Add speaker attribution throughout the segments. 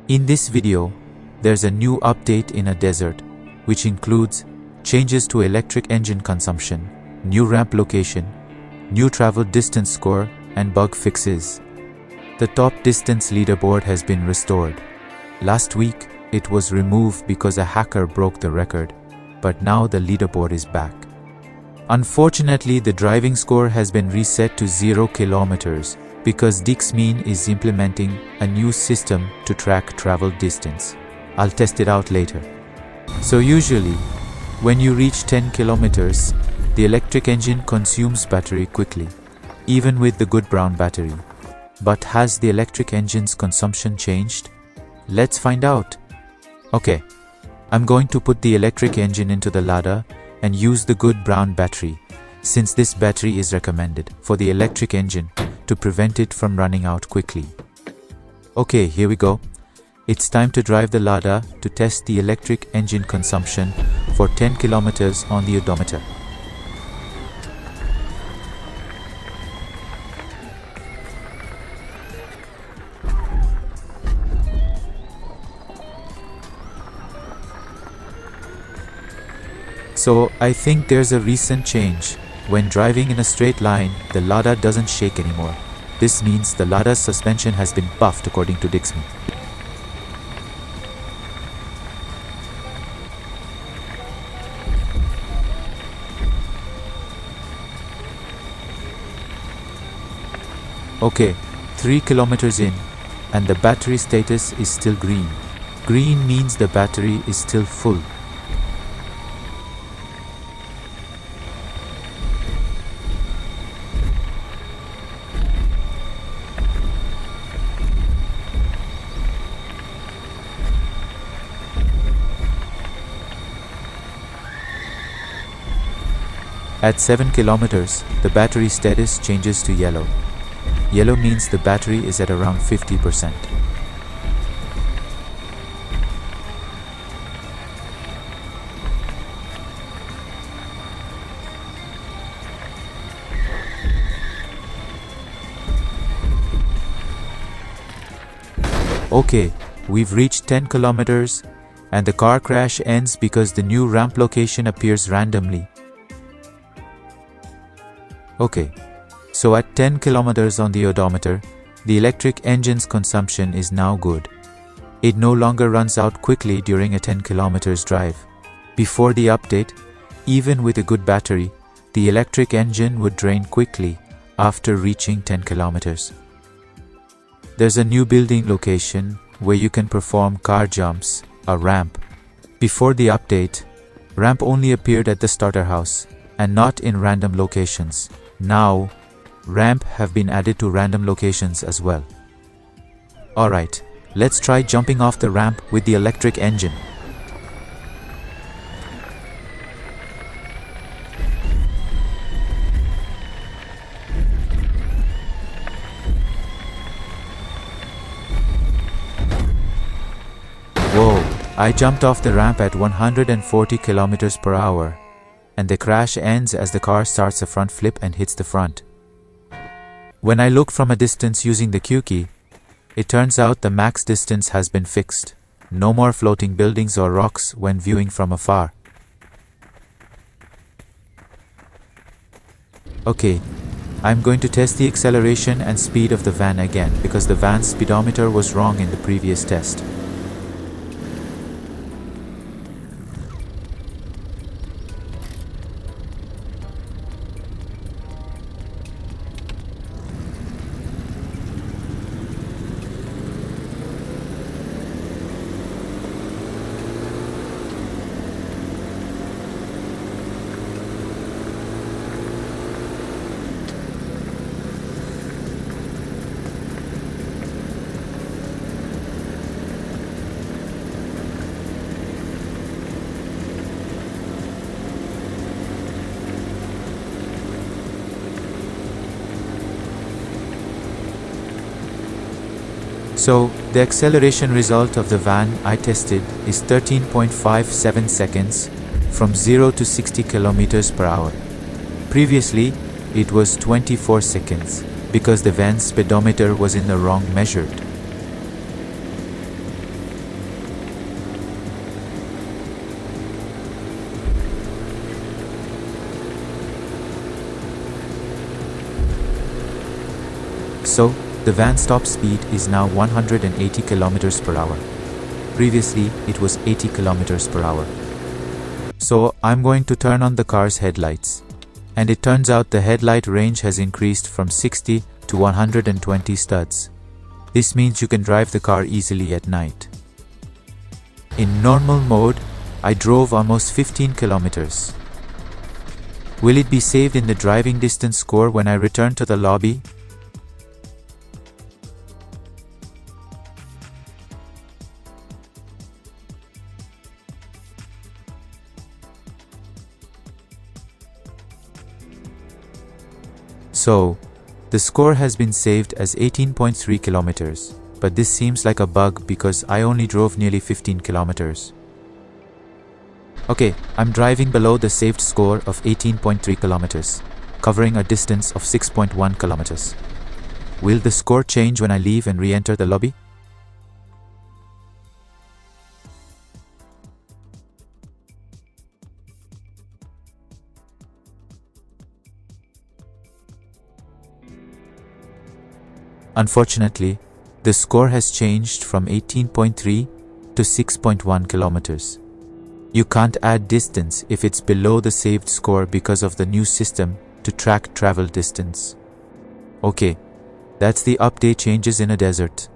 Speaker 1: In this video, there's a new update in a Desrt, which includes changes to electric engine consumption, new ramp location, new travel distance score, and bug fixes. The top distance leaderboard has been restored. Last week, it was removed because a hacker broke the record, but now the leaderboard is back. Unfortunately, the driving score has been reset to 0 kilometers because Desrt is implementing a new system to track travel distance. I'll test it out later. So usually, when you reach 10 kilometers, the electric engine consumes battery quickly, even with the good brown battery. But has the electric engine's consumption changed? Let's find out. Okay, I'm going to put the electric engine into the ladder and use the good brown battery, since this battery is recommended for the electric engine to prevent it from running out quickly. Okay, here we go. It's time to drive the ladder to test the electric engine consumption for 10 kilometers on the odometer. So I think there's a recent change. When driving in a straight line, the ladder doesn't shake anymore. This means the ladder's suspension has been buffed according to Desrt. Okay, 3 kilometers in, and the battery status is still green. Green means the battery is still full. At 7 kilometers, the battery status changes to yellow. Yellow means the battery is at around 50%. Okay, we've reached 10 kilometers and the car crash ends because the new ramp location appears randomly. Okay, so at 10 kilometers on the odometer, the electric engine's consumption is now good. It no longer runs out quickly during a 10 kilometers drive. Before the update, even with a good battery, the electric engine would drain quickly after reaching 10 kilometers. There's a new building location where you can perform car jumps, a ramp. Before the update, ramp only appeared at the starter house and not in random locations. Now, ramp have been added to random locations as well. Alright, let's try jumping off the ramp with the electric engine. Whoa, I jumped off the ramp at 140 kilometers per hour. And the crash ends as the car starts a front flip and hits the front. When I look from a distance using the Q key, it turns out the max distance has been fixed. No more floating buildings or rocks when viewing from afar. Okay, I'm going to test the acceleration and speed of the van again because the van's speedometer was wrong in the previous test. So, the acceleration result of the van I tested is 13.57 seconds from 0 to 60 kilometers per hour. Previously, it was 24 seconds because the van's speedometer was in the wrong measured. So, the van's top speed is now 180 kilometers per hour. Previously, it was 80 kilometers per hour. So, I'm going to turn on the car's headlights. And it turns out the headlight range has increased from 60 to 120 studs. This means you can drive the car easily at night. In normal mode, I drove almost 15 kilometers. Will it be saved in the driving distance score when I return to the lobby? So, the score has been saved as 18.3 kilometers, but this seems like a bug because I only drove nearly 15 kilometers. Okay, I'm driving below the saved score of 18.3 kilometers, covering a distance of 6.1 kilometers. Will the score change when I leave and re-enter the lobby? Unfortunately, the score has changed from 18.3 to 6.1 kilometers. You can't add distance if it's below the saved score because of the new system to track travel distance. Okay, that's the update changes in a Desrt.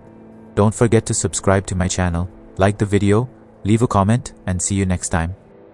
Speaker 1: Don't forget to subscribe to my channel, like the video, leave a comment, and see you next time.